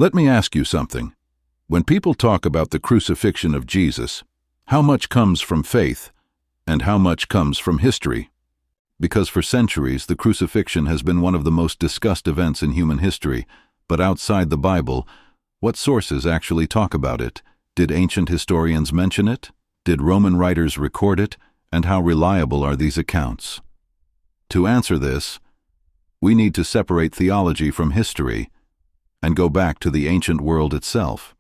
Let me ask you something. When people talk about the crucifixion of Jesus, how much comes from faith and how much comes from history? Because for centuries, the crucifixion has been one of the most discussed events in human history, but outside the Bible, what sources actually talk about it? Did ancient historians mention it? Did Roman writers record it? And how reliable are these accounts? To answer this, we need to separate theology from history and go back to the ancient world itself.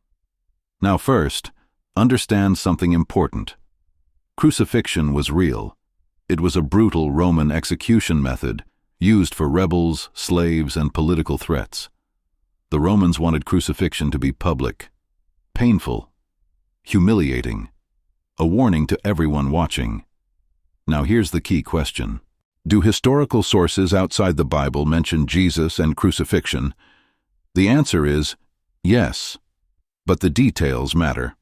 Now first, understand something important. Crucifixion was real. It was a brutal Roman execution method used for rebels, slaves, and political threats. The Romans wanted crucifixion to be public, painful, humiliating, a warning to everyone watching. Now here's the key question. Do historical sources outside the Bible mention Jesus and crucifixion? The answer is yes, but the details matter.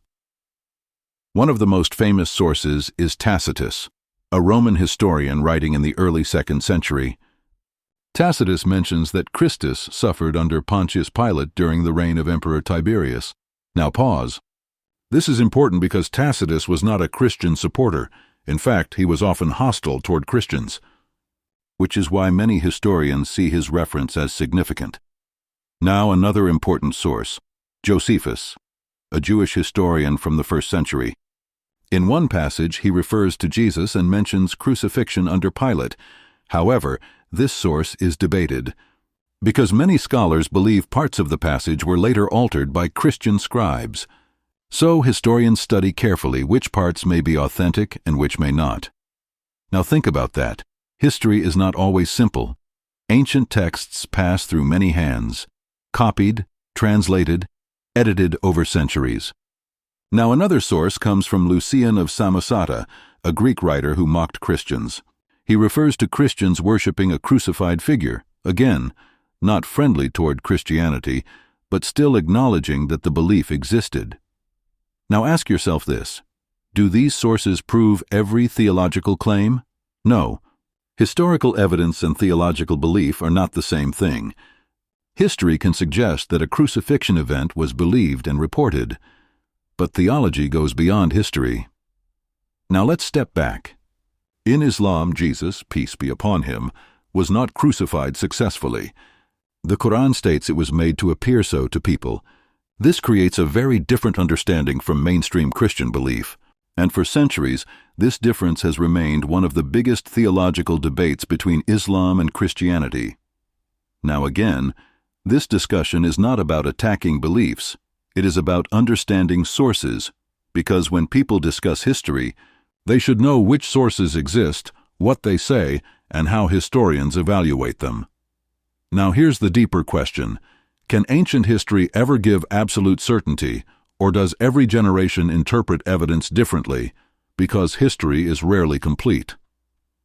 One of the most famous sources is Tacitus, a Roman historian writing in the early 2nd century. Tacitus mentions that Christus suffered under Pontius Pilate during the reign of Emperor Tiberius. Now pause. This is important because Tacitus was not a Christian supporter. In fact, he was often hostile toward Christians, which is why many historians see his reference as significant. Now another important source, Josephus, a Jewish historian from the 1st century. In one passage, he refers to Jesus and mentions crucifixion under Pilate. However, this source is debated, because many scholars believe parts of the passage were later altered by Christian scribes. So historians study carefully which parts may be authentic and which may not. Now think about that. History is not always simple. Ancient texts pass through many hands, copied, translated, edited over centuries. Now another source comes from Lucian of Samosata, a Greek writer who mocked Christians. He refers to Christians worshiping a crucified figure, again, not friendly toward Christianity, but still acknowledging that the belief existed. Now ask yourself this: do these sources prove every theological claim? No. Historical evidence and theological belief are not the same thing. History can suggest that a crucifixion event was believed and reported, but theology goes beyond history. Now let's step back. In Islam, Jesus, peace be upon him, was not crucified successfully. The Quran states it was made to appear so to people. This creates a very different understanding from mainstream Christian belief, and for centuries, this difference has remained one of the biggest theological debates between Islam and Christianity. Now again, this discussion is not about attacking beliefs. It is about understanding sources, because when people discuss history, they should know which sources exist, what they say, and how historians evaluate them. Now here's the deeper question. Can ancient history ever give absolute certainty, or does every generation interpret evidence differently, because history is rarely complete?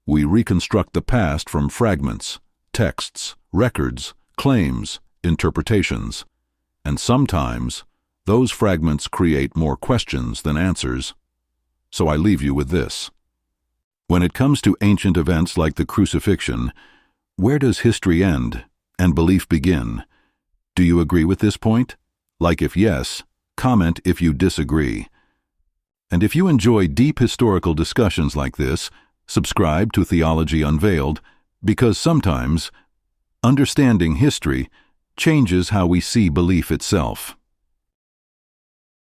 We reconstruct the past from fragments, texts, records, claims, interpretations, and sometimes those fragments create more questions than answers. So I leave you with this. When it comes to ancient events like the crucifixion, where does history end and belief begin? Do you agree with this point? Like if yes, comment if you disagree. And if you enjoy deep historical discussions like this, subscribe to Theology Unveiled, because sometimes understanding history changes how we see belief itself.